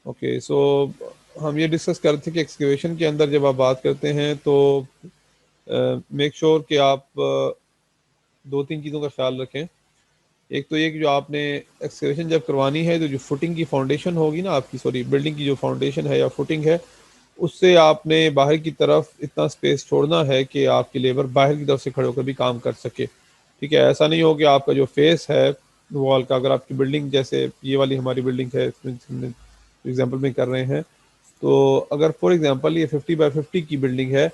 Okay, सो हम ये discuss कर रहे थे कि एक्सकेवेशन के अंदर जब आप बात करते हैं तो मेक श्योर कि आप दो तीन चीज़ों का ख्याल रखें। एक तो ये कि जो आपने एक्सकेवेशन जब करवानी है तो जो फुटिंग की फाउंडेशन होगी ना आपकी, सॉरी बिल्डिंग की जो फाउंडेशन है या फुटिंग है, उससे आपने बाहर की तरफ इतना स्पेस छोड़ना है कि आपकी लेबर बाहर की तरफ से खड़े होकर भी काम कर सके। ठीक है, ऐसा नहीं हो कि आपका जो फेस है वॉल का, अगर आपकी बिल्डिंग जैसे ये वाली हमारी बिल्डिंग है एग्जाम्पल में कर रहे हैं, तो अगर फॉर एग्जांपल ये 50 बाय 50 की बिल्डिंग है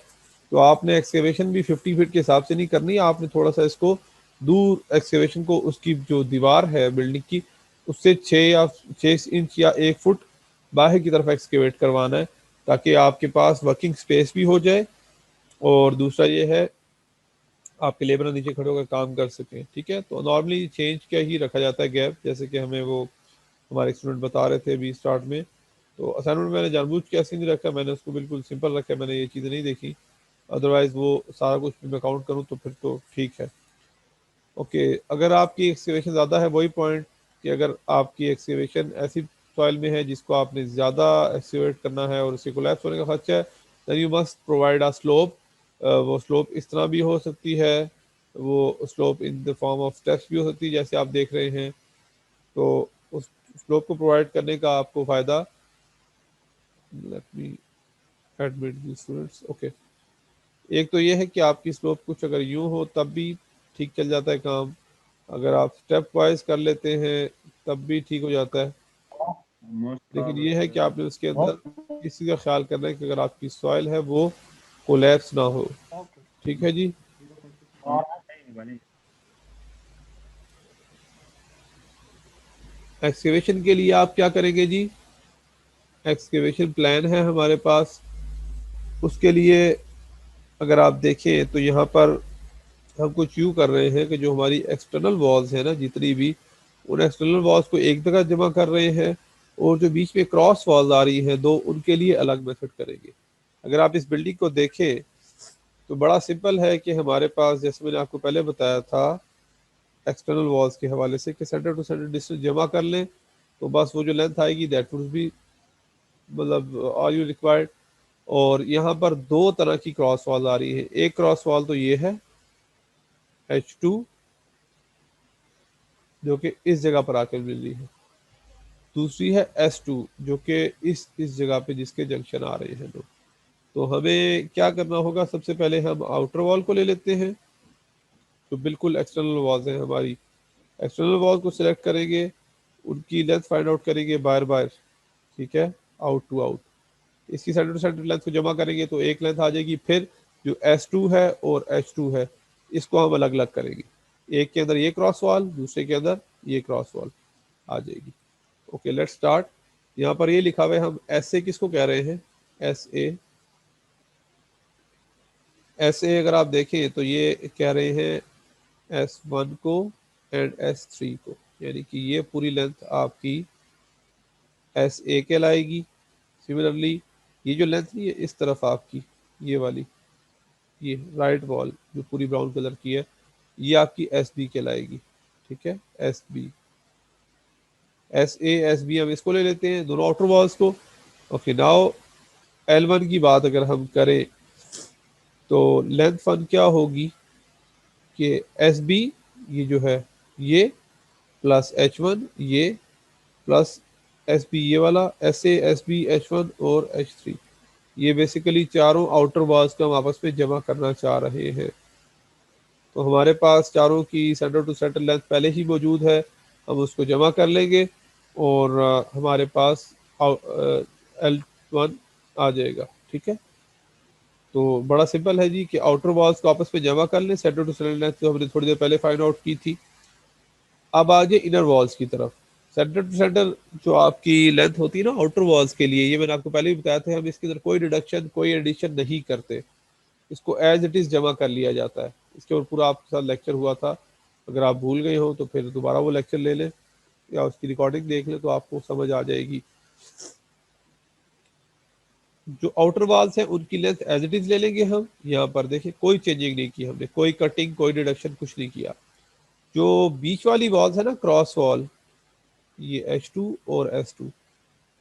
तो आपने एक्सकेवेशन भी 50 फीट के हिसाब से नहीं करनी, आपने थोड़ा सा इसको दूर एक्सकेवेशन को उसकी जो दीवार है बिल्डिंग की उससे 6 इंच या 1 फुट बाहर की तरफ एक्सकेवेट करवाना है, ताकि आपके पास वर्किंग स्पेस भी हो जाए और दूसरा ये है आपके लेबर नीचे खड़े होकर काम कर सकें। ठीक है, तो नॉर्मली चेंज क्या ही रखा जाता है गैप, जैसे कि हमें वो हमारे स्टूडेंट बता रहे थे अभी स्टार्ट में। तो असाइनमेंट मैंने जानबूझ के ऐसे नहीं रखा, मैंने उसको बिल्कुल सिंपल रखा है, मैंने ये चीज़ें नहीं देखी, अदरवाइज वो सारा कुछ मैं काउंट करूँ तो फिर तो ठीक है। ओके, अगर आपकी एक्सकेवेशन ज़्यादा है, वही पॉइंट कि अगर आपकी एक्सकेवेशन ऐसी सॉइल में है जिसको आपने ज़्यादा एक्सकेवेट करना है और उसके कोलैप्स होने का खर्चा है, then you must provide a slope. वो स्लोप इस तरह भी हो सकती है, वो slope in the form of steps भी हो सकती है जैसे आप देख रहे हैं। तो उस स्लोप को प्रोवाइड करने का आपको फ़ायदा, let me admit the students. Okay, एक तो ये है कि आपकी स्लोप कुछ अगर यूं हो तब भी ठीक चल जाता है काम, अगर आप स्टेप वाइज कर लेते हैं तब भी ठीक हो जाता है। लेकिन ये है कि आपने उसके अंदर इसी का ख्याल करना है कि अगर आपकी सॉइल है वो कोलैप्स ना हो। ठीक है जी। एक्सकेवेशन के लिए आप क्या करेंगे जी, एक्सकेवेशन प्लान है हमारे पास। उसके लिए अगर आप देखें तो यहाँ पर हम कुछ यूँ कर रहे हैं कि जो हमारी एक्सटर्नल वॉल्स है ना जितनी भी, उन एक्सटर्नल वॉल्स को एक जगह जमा कर रहे हैं, और जो बीच में क्रॉस वॉल्स आ रही हैं दो, उनके लिए अलग मेथड करेंगे। अगर आप इस बिल्डिंग को देखें तो बड़ा सिंपल है कि हमारे पास, जैसे मैंने आपको पहले बताया था एक्सटर्नल वॉल्स के हवाले से, कि सेंटर टू सेंटर डिस्टेंस जमा कर लें तो बस वो जो लेंथ आएगी दैट वुड बी, मतलब आर यू रिक्वायर्ड। और यहाँ पर दो तरह की क्रॉस वॉल आ रही है, एक क्रॉस वॉल तो ये है H2 जो कि इस जगह पर आकर मिल रही है, दूसरी है S2 जो कि इस जगह पे जिसके जंक्शन आ रहे हैं दो। तो हमें क्या करना होगा, सबसे पहले हम आउटर वॉल को ले लेते हैं, तो बिल्कुल एक्सटर्नल वॉल्स हैं हमारी। एक्सटर्नल वॉल को सिलेक्ट करेंगे, उनकी लेंथ फाइंड आउट करेंगे बार बार। ठीक है, आउट टू आउट, इसकी सेंटर टू सेंटर लेंथ को जमा करेंगे तो एक लेंथ आ जाएगी। फिर जो S2 है और H2 है इसको हम अलग अलग करेंगे, एक के अंदर ये क्रॉस वॉल, दूसरे के अंदर ये क्रॉस वॉल आ जाएगी। Okay, let's start. यहाँ पर ये लिखा हुआ है, हम एस ए किसको कह रहे हैं, एस ए। एस ए अगर आप देखें तो ये कह रहे हैं S1 को एंड S3 को, यानी कि ये पूरी लेंथ आपकी SA कहलाएगी। सिमिलरली ये जो लेंथ नहीं है इस तरफ आपकी, ये वाली, ये राइट वॉल जो पूरी ब्राउन कलर की है, ये आपकी SB कहलाएगी। ठीक है, SB, SA SB हम इसको ले लेते हैं दोनों आउटर वॉल्स को। ओके, नाउ L1 की बात अगर हम करें तो लेंथ फन क्या होगी कि SB ये जो है ये, प्लस H1 ये, प्लस SB ये वाला, SA SB H1 और H3, ये बेसिकली चारों आउटर वॉल्स को हम आपस में जमा करना चाह रहे हैं। तो हमारे पास चारों की सेंटर टू सेंटर लेंथ पहले ही मौजूद है, हम उसको जमा कर लेंगे और हमारे पास L1 आ जाएगा। ठीक है, तो बड़ा सिंपल है जी कि आउटर वॉल्स को आपस में जमा कर लें, सेंटर टू सेंटर लेंथ जो हमने थोड़ी देर पहले फाइंड आउट की थी। अब आगे इनर वॉल्स की तरफ, सेंटर टू सेंटर जो आपकी लेंथ होती है ना आउटर वॉल्स के लिए, ये मैंने आपको पहले भी बताया था, हम इसके अंदर कोई रिडक्शन कोई एडिशन नहीं करते, इसको एज इट इज जमा कर लिया जाता है। इसके ऊपर पूरा आपके साथ लेक्चर हुआ था, अगर आप भूल गए हो तो फिर दोबारा वो लेक्चर ले लें या उसकी रिकॉर्डिंग देख लें तो आपको समझ आ जाएगी। जो आउटर वॉल्स हैं उनकी लेंथ एज इट इज ले लेंगे हम, यहाँ पर देखिए कोई चेंजिंग नहीं की हमने, कोई कटिंग कोई डिडक्शन कुछ नहीं किया। जो बीच वाली वॉल्स है ना क्रॉस वॉल, ये H2 और S2,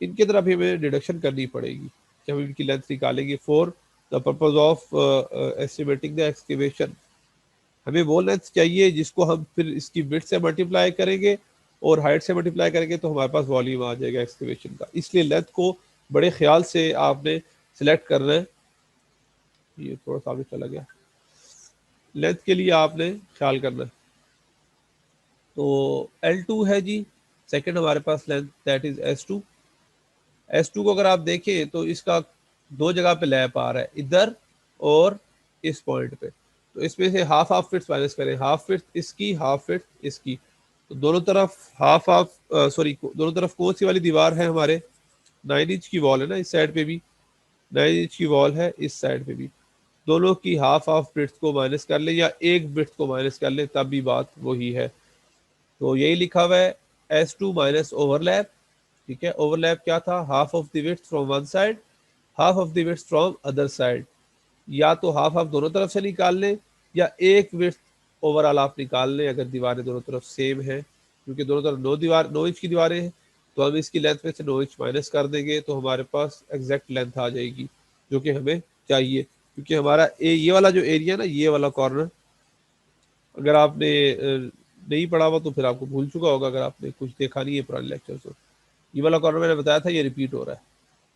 इनके तरफ हमें डिडक्शन करनी पड़ेगी कि हम इनकी लेंथ निकालेंगे for the purpose of estimating the excavation. हमें वो लेंथ चाहिए जिसको हम फिर इसकी विड्थ से मल्टीप्लाई करेंगे और हाइट से मल्टीप्लाई करेंगे तो हमारे पास वॉल्यूम आ जाएगा एक्सकेवेशन का। इसलिए लेंथ को बड़े ख्याल से आपने सिलेक्ट करना है। ये थोड़ा सा आगे चला गया। लेंथ के लिए आपने ख्याल करना है। तो L2 है जी सेकंड हमारे पास length, that is S2। S2 को अगर आप देखें तो इसका दो जगह पे लैप आ रहा है, इधर और इस पॉइंट पे। तो इसमें से हाफ हाफ फिट्स माइनस करें, हाफ फिट इसकी, हाफ फिट इसकी। तो दोनों तरफ हाफ हाफ सॉरी दोनों तरफ कौन सी वाली दीवार है हमारे, 9 इंच की वॉल है ना, इस साइड पे भी 9 इंच की वॉल है, इस साइड पे भी। दोनों की हाफ हाफ बिट्स को माइनस कर लें या एक बिट्स को माइनस कर लें, तब भी बात वही है। तो यही लिखा हुआ है S2 माइनस ओवरलैप। ठीक है, ओवरलैप क्या था, half of the width from one side, half of the width from other side. या तो हाफ हाफ दोनों तरफ से निकाल लें या एक विड्थ ओवरऑल आप निकाल लें अगर दीवारें दोनों तरफ सेम है, क्योंकि दोनों तरफ 9 इंच की दीवारें हैं। तो हम इसकी लेंथ में से 9 इंच माइनस कर देंगे तो हमारे पास एग्जैक्ट लेंथ आ जाएगी जो कि हमें चाहिए। क्योंकि हमारा ये वाला जो एरिया ना, ये वाला कॉर्नर, अगर आपने नहीं पढ़ा हुआ तो फिर आपको भूल चुका होगा, अगर आपने कुछ देखा नहीं है पुराने लेक्चर तो। ये वाला कॉर्नर मैंने बताया था ये रिपीट हो रहा है।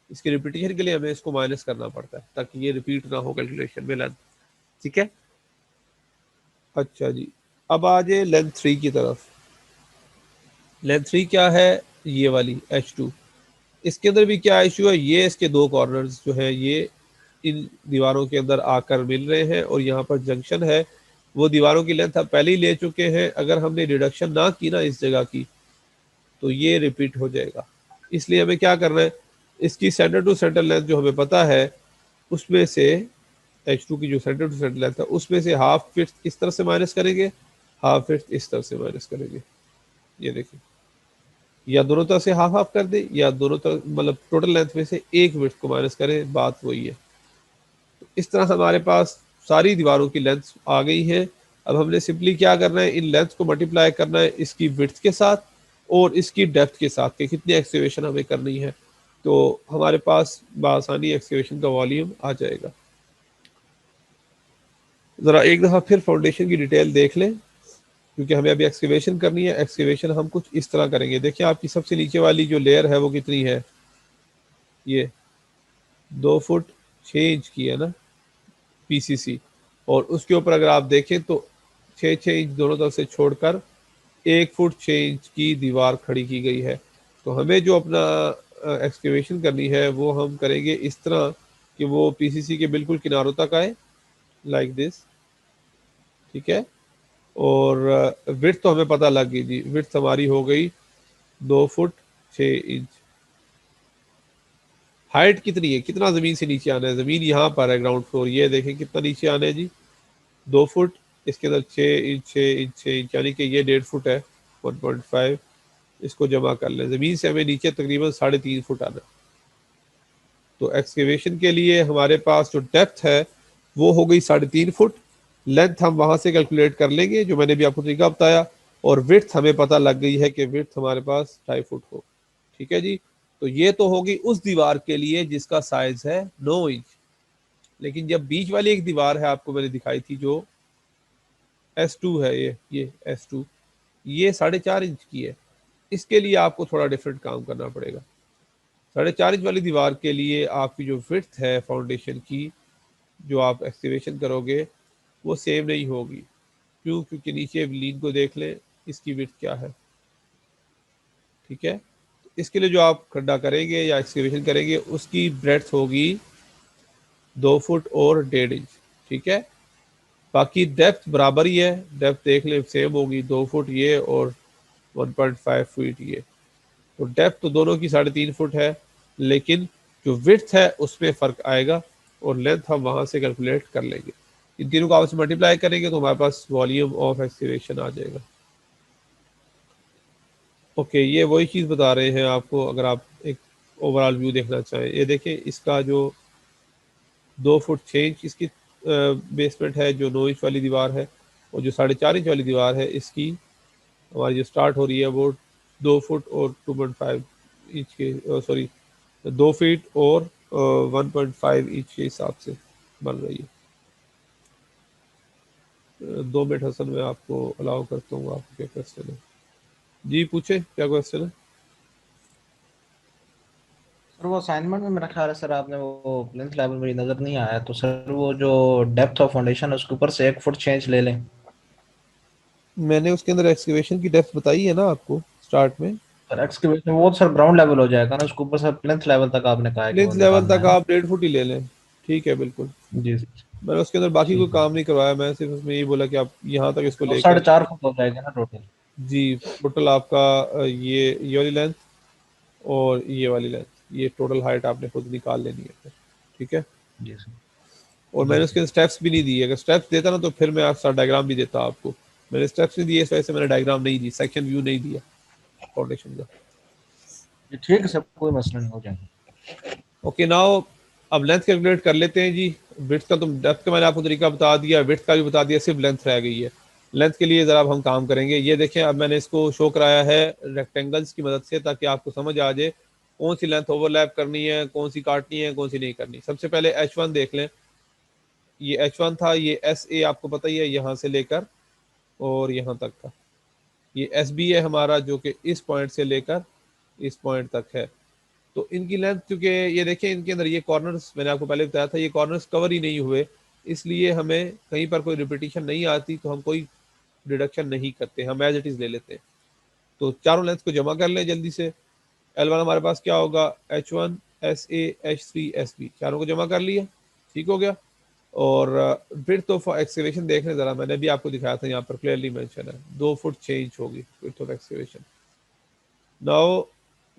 इसके रिपीटेशन के लिए हमें इसको माइनस करना पड़ता है ताकि ये रिपीट ना हो कैलकुलेशन में लेंथ। ठीक है, अच्छा जी। अब आ जाए लेंथ 3 की तरफ। लेंथ 3 क्या है, ये वाली H2। इसके अंदर भी क्या इशू है, ये इसके दो कॉर्नर्स जो है ये इन दीवारों के अंदर आकर मिल रहे हैं और यहाँ पर जंक्शन है। वो दीवारों की लेंथ हम पहले ही ले चुके हैं, अगर हमने रिडक्शन ना की ना इस जगह की तो ये रिपीट हो जाएगा। इसलिए हमें क्या करना है, इसकी सेंटर टू सेंटर लेंथ जो हमें पता है उसमें से H2 की जो सेंटर टू सेंटर लेंथ है उसमें से हाफ फिट इस तरफ से माइनस करेंगे, हाफ फिट इस तरफ से माइनस करेंगे। ये देखिए, या दोनों तरफ से हाफ हाफ कर दे या दोनों तरफ मतलब टोटल लेंथ में से एक विड्थ को माइनस करें, बात वही है। तो इस तरह हमारे पास सारी दीवारों की लेंथ आ गई है। अब हमने सिंपली क्या करना है, इन लेंथ को मल्टीप्लाई करना है इसकी विड्थ के साथ और इसकी डेप्थ के साथ कि कितनी एक्सकेवेशन हमें करनी है। तो हमारे पास बआसानी एक्सकेवेशन का वॉल्यूम आ जाएगा। ज़रा एक दफ़ा फिर फाउंडेशन की डिटेल देख लें, क्योंकि हमें अभी एक्सकेवेशन करनी है। एक्सकेवेशन हम कुछ इस तरह करेंगे। देखिए आपकी सबसे नीचे वाली जो लेयर है वो कितनी है, ये 2 फुट 6 इंच की है ना PCC। और उसके ऊपर अगर आप देखें तो 6 6 इंच दोनों तरफ से छोड़कर 1 फुट 6 इंच की दीवार खड़ी की गई है। तो हमें जो अपना एक्सकेवेशन करनी है वो हम करेंगे इस तरह कि वो PCC के बिल्कुल किनारों तक आए, लाइक दिस। ठीक है, और विड्थ तो हमें पता लग गई जी, विड्थ हमारी हो गई 2 फुट 6 इंच। हाइट कितनी है, कितना ज़मीन से नीचे आना है, ज़मीन यहाँ पर है ग्राउंड फ्लोर, ये देखें कितना नीचे आना है जी 2 फुट। इसके अंदर 6 इंच 6 इंच 6 इंच यानी कि ये 1.5 फुट है, 1.5। इसको जमा कर लें, ज़मीन से हमें नीचे तकरीबन 3.5 फुट आना। तो एक्सकेवेशन के लिए हमारे पास जो डेप्थ है वो हो गई 3.5 फुट। लेंथ हम वहाँ से कैलकुलेट कर लेंगे जो मैंने भी आपको तरीका बताया। और विड्थ हमें पता लग गई है कि विड्थ हमारे पास 2.5 फुट हो। ठीक है जी, तो ये तो होगी उस दीवार के लिए जिसका साइज है 9 इंच। लेकिन जब बीच वाली एक दीवार है आपको मैंने दिखाई थी जो S2 है, ये S2, ये 4.5 इंच की है। इसके लिए आपको थोड़ा डिफरेंट काम करना पड़ेगा। 4.5 इंच वाली दीवार के लिए आपकी जो विड्थ है फाउंडेशन की जो आप एक्सकेवेशन करोगे वो सेम नहीं होगी। क्यों, क्योंकि नीचे लीन को देख लें इसकी विड्थ क्या है। ठीक है, इसके लिए जो आप खड्डा करेंगे या एक्सकेवेशन करेंगे उसकी ब्रेड्थ होगी 2 फुट और 1.5 इंच। ठीक है, बाकी डेप्थ बराबर ही है, डेप्थ देख ले सेम होगी 2 फुट ये और 1.5 फीट ये। तो डेप्थ तो दोनों की 3.5 फुट है, लेकिन जो विड्थ है उसमें फ़र्क आएगा और लेंथ हम वहाँ से कैलकुलेट कर लेंगे। इन तीनों को आपस में मल्टीप्लाई करेंगे तो हमारे पास वॉल्यूम ऑफ एक्सकेवेशन आ जाएगा। ओके, ये वही चीज़ बता रहे हैं आपको अगर आप एक ओवरऑल व्यू देखना चाहें। ये देखें इसका जो 2 फुट 6 इंच इसकी बेसमेंट है, जो 9 इंच वाली दीवार है, और जो 4.5 इंच वाली दीवार है इसकी हमारी जो स्टार्ट हो रही है वो 2 फुट और 2.5 इंच के, सॉरी 2 फीट और 1.5 इंच के हिसाब से बन रही है। 2 मिनट हसन मैं आपको अलाउ करता हूँ। आपको क्या क्वेश्चन है जी, पूछे क्या क्वेश्चन है। सर वो असाइनमेंट में मेरा ख्याल है सर आपने वो प्लिंथ लेवल मेरी नजर नहीं आया, तो सर वो जो डेप्थ ऑफ फाउंडेशन है उसके ऊपर से 1 फुट चेंज ले लें। मैंने उसके अंदर एक्सकेवेशन की डेप्थ बताई है ना आपको स्टार्ट में। सर एक्सकवेशन वो तो सर ग्राउंड लेवल हो जाएगा ना, उसके ऊपर सर प्लिंथ लेवल तक आपने कहा है कि वो प्लिंथ लेवल निकालना तक है ना। आप 1.5 फुट ही ले लें। ठीक है, बिल्कुल। जी सर। मैंने उसके अंदर बाकी कोई ठीक है। काम नहीं करवाया, मैं सिर्फ उसमें यही बोला कि आप यहाँ तक इसको तो लेकर 4.5 फुट हो जाएगा ना टोटल। जी टोटल आपका ये वाली लेंथ और ये वाली लेंथ, ये टोटल हाइट आपने खुद निकाल लेनी है फिर। ठीक है। जी सर। और जी मैंने उसके सर। स्टेप्स भी नहीं दिए, अगर स्टेप्स देता ना तो फिर मैं आपका डायग्राम भी देता आपको। मैंने स्टेप्स नहीं दिए, इस वजह से मैंने डायग्राम नहीं दी, सेक्शन व्यू नहीं दिया फाउंडेशन का। जी ठीक है सर, कोई मसला नहीं, हो जाएगा। ओके नाउ, अब लेंथ कैलकुलेट कर लेते हैं जी। विड्थ का तो, डेप्थ का मैंने आपको तरीका बता दिया, विड्थ का भी बता दिया, सिर्फ लेंथ रह गई है। लेंथ के लिए ज़रा अब हम काम करेंगे। ये देखें, अब मैंने इसको शो कराया है रेक्टेंगल्स की मदद से, ताकि आपको समझ आ जाए कौन सी लेंथ ओवरलैप करनी है, कौन सी काटनी है, कौन सी नहीं करनी। सबसे पहले H1 देख लें। ये H1 था, ये SA आपको पता ही है, यहाँ से लेकर और यहाँ तक था। ये SB है हमारा, जो कि इस पॉइंट से लेकर इस पॉइंट तक है। तो इनकी लेंथ, चूंकि ये देखें इनके अंदर ये कॉर्नर्स, मैंने आपको पहले बताया था, ये कॉर्नर्स कवर ही नहीं हुए, इसलिए हमें कहीं पर कोई रिपीटिशन नहीं आती, तो हम कोई डिडक्शन नहीं करते, हम एज इट इज ले लेते हैं। तो चारों लेंथ को जमा कर लें जल्दी से। L1 हमारे पास क्या होगा, H1 SA H3 SB, चारों को जमा कर लिया। ठीक हो गया। और विड्थ ऑफ एक्सकेवेशन देख लें जरा, मैंने भी आपको दिखाया था, यहाँ पर क्लियरली मेंशन है 2 फुट चेंज होगी विड्थ ऑफ एक्सकेवेशन। नाउ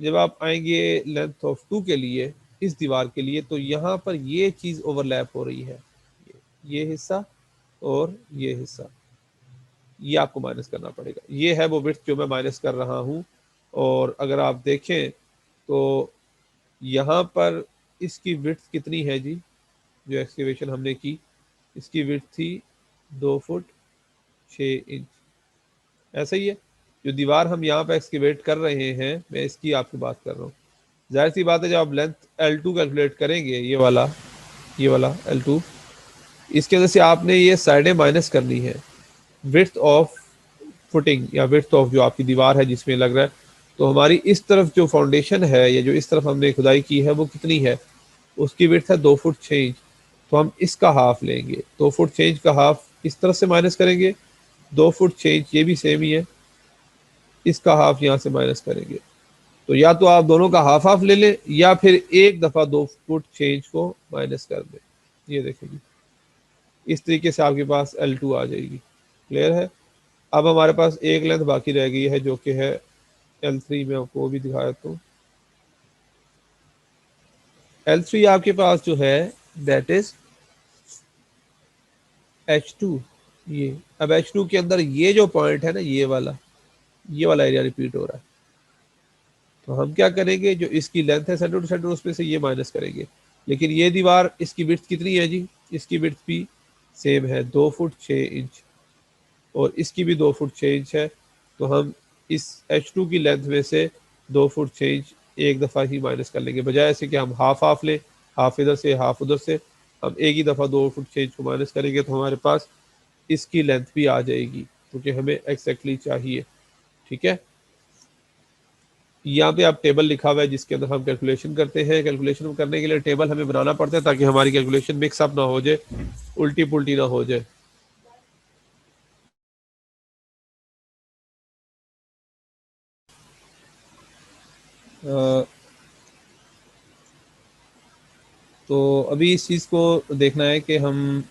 जब आप आएंगे लेंथ ऑफ 2 के लिए, इस दीवार के लिए, तो यहाँ पर ये चीज़ ओवरलैप हो रही है, ये हिस्सा और ये हिस्सा, ये आपको माइनस करना पड़ेगा। ये है वो विड्थ जो मैं माइनस कर रहा हूँ। और अगर आप देखें तो यहाँ पर इसकी विड्थ कितनी है जी, जो एक्सकेवेशन हमने की, इसकी विड्थ थी 2 फुट 6 इंच। ऐसा ही है, जो दीवार हम यहाँ पे एक्सकेवेट कर रहे हैं, मैं इसकी आपकी बात कर रहा हूँ। जाहिर सी बात है, जब आप लेंथ L2 कैलकुलेट करेंगे, ये वाला L2, इसके अंदर से आपने ये साइडें माइनस करनी है। विड्थ ऑफ फुटिंग या विड्थ ऑफ जो आपकी दीवार है जिसमें लग रहा है, तो हमारी इस तरफ जो फाउंडेशन है या जो इस तरफ हमने खुदाई की है, वो कितनी है, उसकी विड्थ है 2 फुट 6 इंच। तो हम इसका हाफ लेंगे, 2 फुट 6 इंच का हाफ इस तरफ से माइनस करेंगे, 2 फुट 6 इंच ये भी सेम ही है, इसका हाफ यहाँ से माइनस करेंगे। तो या तो आप दोनों का हाफ हाफ ले लें, या फिर एक दफा 2 फुट 6 इंच को माइनस कर दें। ये देखेंगे, इस तरीके से आपके पास L2 आ जाएगी। क्लियर है। अब हमारे पास एक लेंथ बाकी रह गई है, जो कि है L3 में, आपको वो भी दिखाया। तो L3 आपके पास जो है, दैट इज H2। ये अब H2 के अंदर ये जो पॉइंट है ना, ये वाला एरिया रिपीट हो रहा है। तो हम क्या करेंगे, जो इसकी लेंथ है सेंटर टू सेंटर, उसमें से ये माइनस करेंगे। लेकिन ये दीवार, इसकी विड्थ कितनी है जी, इसकी विड्थ भी सेम है, 2 फुट 6 इंच, और इसकी भी 2 फुट 6 इंच है। तो हम इस H2 की लेंथ में से 2 फुट 6 इंच एक दफ़ा ही माइनस कर लेंगे, बजाय ऐसे कि हम हाफ हाफ लें, हाफ इधर से हाफ उधर से। हम एक ही दफ़ा 2 फुट 6 इंच को माइनस करेंगे, तो हमारे पास इसकी लेंथ भी आ जाएगी, क्योंकि हमें एक्जैक्टली चाहिए। ठीक है। यहाँ पे आप टेबल लिखा हुआ है जिसके अंदर हम कैलकुलेशन करते हैं। कैलकुलेशन करने के लिए टेबल हमें बनाना पड़ता है, ताकि हमारी कैलकुलेशन मिक्सअप ना हो जाए, उल्टी पुल्टी ना हो जाए। अ, तो अभी इस चीज़ को देखना है कि हम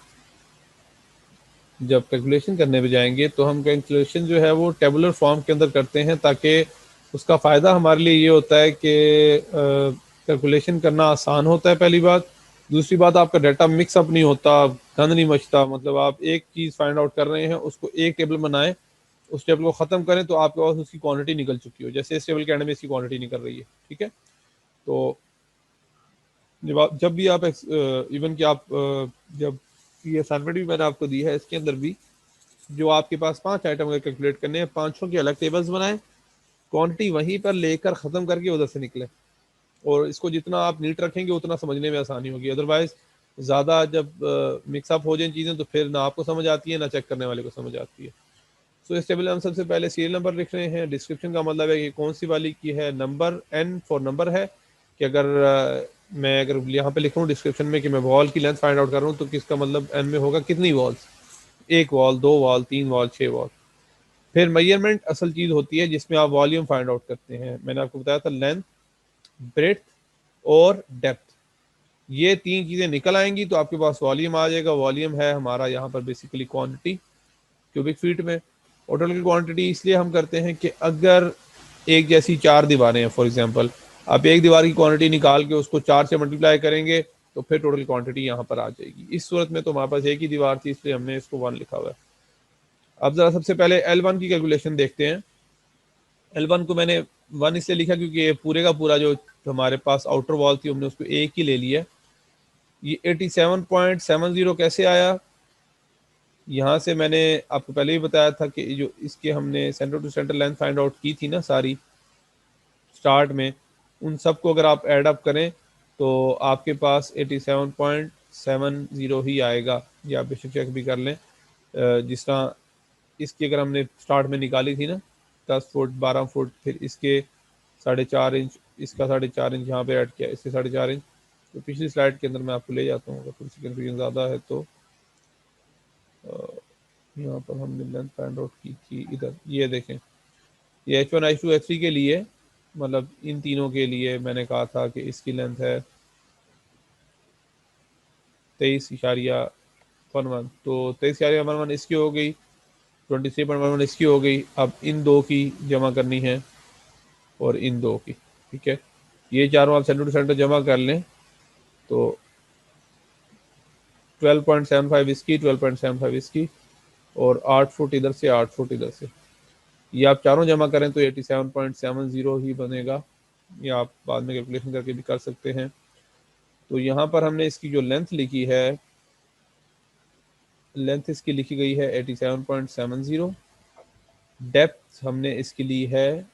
जब कैलकुलेशन करने पे जाएंगे, तो हम कैलकुलेशन जो है वो टेबुलर फॉर्म के अंदर करते हैं, ताकि उसका फ़ायदा हमारे लिए ये होता है कि कैलकुलेशन करना आसान होता है, पहली बात। दूसरी बात, आपका डाटा मिक्सअप नहीं होता, गंद नहीं मचता। मतलब आप एक चीज़ फाइंड आउट कर रहे हैं, उसको एक टेबल बनाएं, उस टेबल को ख़त्म करें, तो आपके पास उसकी क्वांटिटी निकल चुकी हो। जैसे इस टेबल के एंड में इसकी क्वांटिटी निकल रही है। ठीक है। तो जब भी आप इवन कि आप जब ये असाइनमेंट भी मैंने आपको दी है, इसके अंदर भी जो आपके पास 5 आइटम अगर कैलकुलेट करने हैं, पांचों के अलग टेबल्स बनाएं, क्वांटिटी वहीं पर लेकर ख़त्म करके उधर से निकले। और इसको जितना आप नीट रखेंगे उतना समझने में आसानी होगी। अदरवाइज ज़्यादा जब मिक्सअप हो जाए चीज़ें तो फिर ना आपको समझ आती है ना चेक करने वाले को समझ आती है। सो इस टेबल में हम सबसे पहले सीरियल नंबर लिख रहे हैं। डिस्क्रिप्शन का मतलब है कि कौन सी वाली की है, नंबर एन फॉर नंबर है कि मैं अगर यहाँ पे लिख रहा हूँ डिस्क्रिप्शन में कि मैं वॉल की लेंथ फाइंड आउट कर रहा हूँ तो किसका मतलब एन में होगा कितनी वॉल्स, एक वॉल, दो वॉल, तीन वॉल, छः वॉल। फिर मेजरमेंट असल चीज़ होती है जिसमें आप वॉल्यूम फाइंड आउट करते हैं। मैंने आपको बताया था लेंथ, ब्रेड्थ और डेप्थ, ये तीन चीज़ें निकल आएंगी तो आपके पास वॉल्यूम आ जाएगा। वॉल्यूम है हमारा यहाँ पर बेसिकली क्वांटिटी क्यूबिक फीट में। और टोटल क्वांटिटी इसलिए हम करते हैं कि अगर एक जैसी चार दीवारें हैं, फॉर एग्जांपल आप एक दीवार की क्वांटिटी निकाल के उसको चार से मल्टीप्लाई करेंगे तो फिर टोटल क्वांटिटी यहाँ पर आ जाएगी। इस सूरत में तो हमारे पास एक ही दीवार थी इसलिए हमने इसको वन लिखा हुआ है। अब जरा सबसे पहले L1 की कैलकुलेशन देखते हैं। L1 को मैंने वन इसलिए लिखा क्योंकि ये पूरे का पूरा जो हमारे पास आउटर वॉल थी हमने उसको एक ही ले लिया। ये 87.70 कैसे आया, यहाँ से मैंने आपको पहले ही बताया था कि जो इसके हमने centre to centre length find out की थी ना सारी स्टार्ट में, उन सबको अगर आप ऐड अप करें तो आपके पास 87.70 ही आएगा। ये आप बेशक चेक भी कर लें। जिस तरह इसकी अगर हमने स्टार्ट में निकाली थी ना 10 फुट 12 फुट, फिर इसके 4.5 इंच, इसका 4.5 इंच यहाँ पे ऐड किया, इसके 4.5 इंच। तो पिछली स्लाइड के अंदर मैं आपको ले जाता हूँ अगर थोड़ी सी कन्फ्यूजन ज़्यादा है तो। यहाँ पर हमने लेंथ फाइंड आउट की थी इधर, ये देखें ये H1 H2 H3 के लिए, मतलब इन तीनों के लिए मैंने कहा था कि इसकी लेंथ है 23.11, तो 23.11 इसकी हो गई, 23.11 इसकी हो गई। अब इन दो की जमा करनी है और इन दो की, ठीक है। ये चारों आप सेंटर टू सेंटर जमा कर लें तो 12.75 इसकी, 12.75 इसकी और 8 फुट इधर से, 8 फुट इधर से, ये आप चारों जमा करें तो 87.70 ही बनेगा। ये आप बाद में कैलकुलेशन करके भी कर सकते हैं। तो यहाँ पर हमने इसकी जो लेंथ लिखी है, लेंथ इसकी लिखी गई है 87.70। डेप्थ हमने इसकी ली है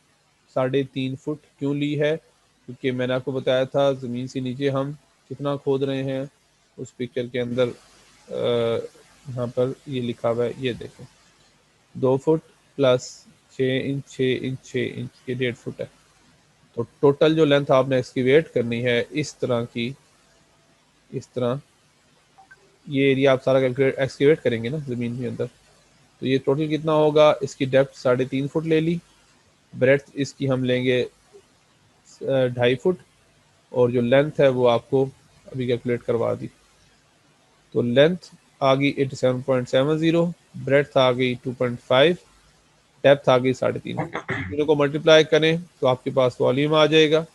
3.5 फुट। क्यों ली है, क्योंकि मैंने आपको बताया था ज़मीन से नीचे हम कितना खोद रहे हैं उस पिक्चर के अंदर। यहाँ पर ये लिखा हुआ है, ये देखें 2 foot plus 6 inch, 6 inch, 6 inch, ये 1.5 फुट है। तो टोटल जो लेंथ आपने एक्सकीवेट करनी है इस तरह की, इस तरह ये एरिया आप सारा कैलकुलेट एक्सकीवेट करेंगे ना ज़मीन के अंदर, तो ये टोटल कितना होगा। इसकी डेप्थ 3.5 फुट ले ली, ब्रेड्थ इसकी हम लेंगे 2.5 फुट और जो लेंथ है वो आपको अभी कैलकुलेट करवा दी। तो लेंथ आ गई 87.70, ब्रेड्थ आ गई 2.5, डेप्थ आ गई 3.5 फुट। तीनों को मल्टीप्लाई करें तो आपके पास वॉल्यूम आ जाएगा।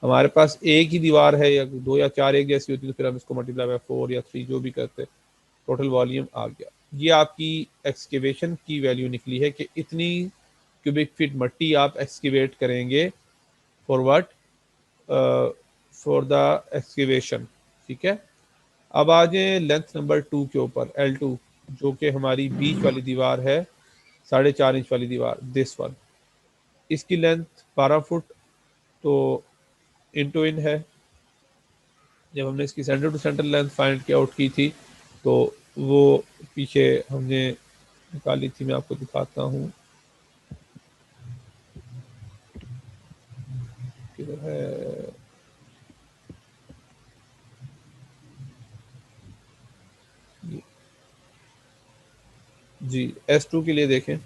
हमारे पास एक ही दीवार है या दो या चार एक जैसी होती तो फिर हम इसको मल्टीप्लाई बाय 4 या 3 जो भी करते, टोटल वॉल्यूम आ गया। ये आपकी एक्सकेवेशन की वैल्यू निकली है कि इतनी क्यूबिक फीट मट्टी आप एक्सकेवेट करेंगे for what, for the excavation, ठीक है। अब आ जाए लेंथ नंबर 2 के ऊपर, L2, जो कि हमारी बीच वाली दीवार है, 4.5 इंच वाली दीवार, दिस वन। इसकी लेंथ 12 फुट तो इंटू इन है। जब हमने इसकी centre to centre length find out की थी तो वो पीछे हमने निकाली थी, मैं आपको दिखाता हूँ किधर है। जी S2 के लिए देखें,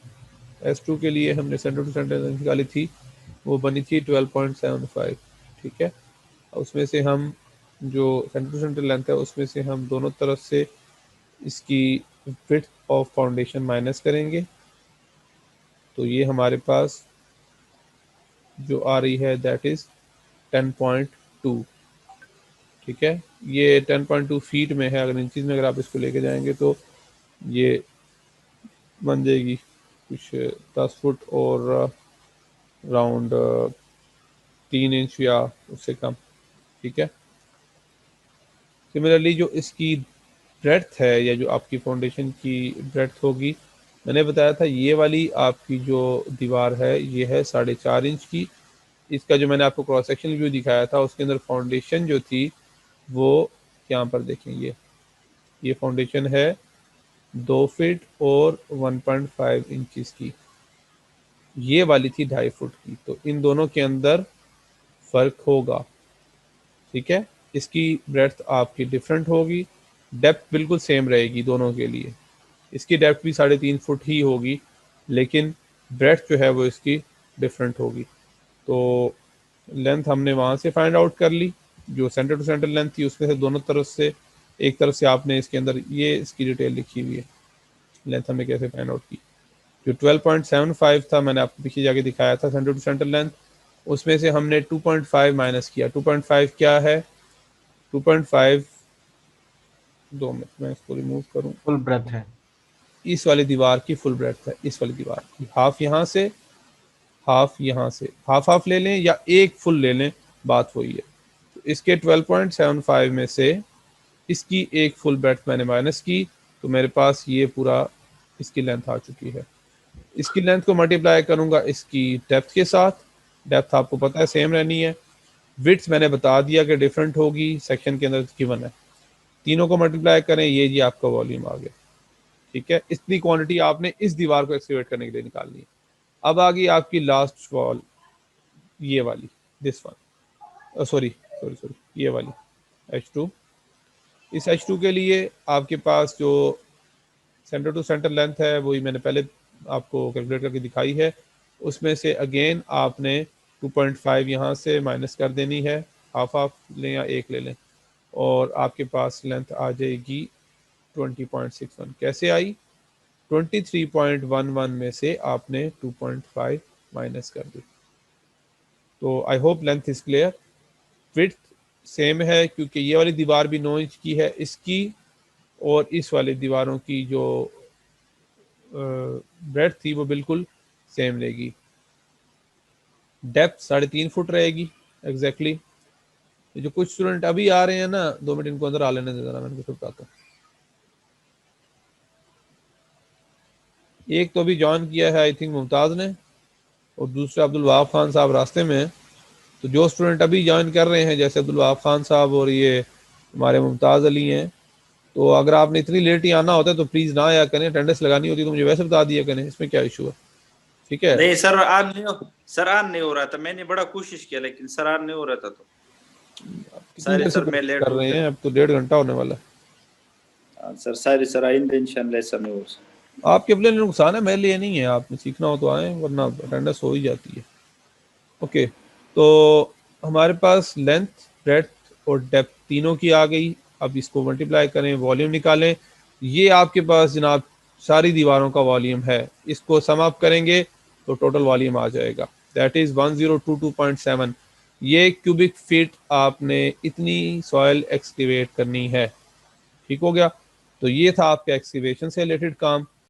S2 के लिए हमने सेंटर टू सेंटर लेंथ निकाली थी, वो बनी थी 12.75, ठीक है। उसमें से हम जो सेंटर टू सेंटर लेंथ है उसमें से हम दोनों तरफ से इसकी विड्थ ऑफ फाउंडेशन माइनस करेंगे तो ये हमारे पास जो आ रही है दैट इज़ 10.2, ठीक है। ये 10.2 फीट में है, अगर इंचज़ में अगर आप इसको लेके जाएंगे तो ये बन जाएगी कुछ 10 फुट और राउंड 3 इंच या उससे कम, ठीक है। सिमिलरली जो इसकी ब्रेड्थ है या जो आपकी फाउंडेशन की ब्रेड्थ होगी मैंने बताया था ये वाली आपकी जो दीवार है ये है 4.5 इंच की। इसका जो मैंने आपको क्रॉस सेक्शन व्यू दिखाया था उसके अंदर फाउंडेशन जो थी वो यहाँ पर देखें, ये फाउंडेशन है 2 फीट और 1.5 इंचेस की। ये वाली थी 2.5 फुट की। तो इन दोनों के अंदर फर्क होगा, ठीक है। इसकी ब्रेड्थ आपकी डिफरेंट होगी, डेप्थ बिल्कुल सेम रहेगी दोनों के लिए। इसकी डेप्थ भी 3.5 फुट ही होगी, लेकिन ब्रेड्थ जो है वो इसकी डिफरेंट होगी। तो लेंथ हमने वहाँ से फाइंड आउट कर ली, जो सेंटर टू सेंटर लेंथ थी उसमें से दोनों तरफ से एक तरफ से आपने इसके अंदर ये इसकी डिटेल लिखी हुई है, लेंथ हमने कैसे फाइंड आउट की। जो 12.75 था मैंने आपको पीछे जाके दिखाया था सेंटर टू सेंटर लेंथ, उसमें से हमने 2.5 माइनस किया। 2.5 क्या है? 2.5, 2 मिनट मैं इसको रिमूव करूँ। फुल ब्रेथ है। इस वाली दीवार की फुल ब्रेड्थ है, इस वाली दीवार की। हाफ यहाँ से, हाफ यहाँ से, हाफ हाफ ले लें या एक फुल ले लें, बात वही है। तो इसके 12.75 में से इसकी एक फुल ब्रेड्थ मैंने माइनस की, तो मेरे पास ये पूरा इसकी लेंथ आ चुकी है। इसकी लेंथ को मल्टीप्लाई करूंगा इसकी डेप्थ के साथ। डेप्थ आपको पता है सेम रहनी है। विड्थ मैंने बता दिया कि डिफरेंट होगी, सेक्शन के अंदर गिवन है। तीनों को मल्टीप्लाई करें, ये जी आपका वॉल्यूम आ गया, ठीक है। इतनी क्वांटिटी आपने इस दीवार को एक्सकेवेट करने के लिए निकालनी है। अब आ गई आपकी लास्ट वॉल, ये वाली, this one, sorry sorry sorry, ये वाली H2। इस H2 के लिए आपके पास जो सेंटर टू सेंटर लेंथ है वही मैंने पहले आपको कैलकुलेट करके दिखाई है। उसमें से अगेन आपने 2.5 यहाँ से माइनस कर देनी है, हाफ हाफ लें या एक ले लें, और आपके पास लेंथ आ जाएगी 20.61। कैसे आई? 23.11 में से आपने 2.5 माइनस कर दी। तो I hope length is clear. Width same है क्योंकि ये वाली दीवार भी 9 इंच की है इसकी, और इस वाली दीवारों की जो ब्रेड्थ थी वो बिल्कुल सेम रहेगी। डेप्थ 3.5 फुट रहेगी एग्जैक्टली। ये जो कुछ स्टूडेंट अभी आ रहे हैं ना, 2 मिनट इनको अंदर आ लेने दे जरा, मैंने कुछ बताता हूँ। एक तो अभी ज्वाइन किया है आई थिंक मुमताज़ ने, और दूसरा अब्दुल वहाब खान साहब रास्ते में हैं। तो जो स्टूडेंट अभी ज्वाइन कर रहे हैं जैसे अब्दुल वहाब खान साहब और ये हमारे मुमताज़ अली हैं, तो अगर आपने इतनी लेट ही आना होता है तो प्लीज़ ना आया करें। अटेंडेंस लगानी होती है तो मुझे वैसे बता दिया करें, इसमें क्या इशू है, ठीक है। नहीं सर, सर ऑन नहीं हो रहा था, मैंने बड़ा कोशिश किया लेकिन सर ऑन नहीं हो रहा था। तो कितनी सारी देर से सर मैं लेट कर हो रहे गया। हैं? अब तो 1.5 घंटा होने वाला है। सर सारी सर आइंदा इंशाल्लाह ऐसा नहीं हो। आपके अपने लिए नुकसान है, मेरे लिए नहीं है। आपने सीखना हो तो आए, वरना अटेंडेंस हो ही जाती है। ओके, तो हमारे पास लेंथ, ब्रेड्थ और डेप्थ तीनों की आ गई। अब इसको मल्टीप्लाई करें, वॉल्यूम निकालें। ये आपके पास जनाब सारी दीवारों का वॉल्यूम है। इसको सम अप करेंगे तो टोटल वॉल्यूम आ जाएगा, दैट इज़ 1022.7। ये क्यूबिक फीट आपने इतनी सॉइल एक्सकेवेट करनी है, ठीक हो गया। तो ये था आपका एक्सकेवेशन से रिलेटेड काम।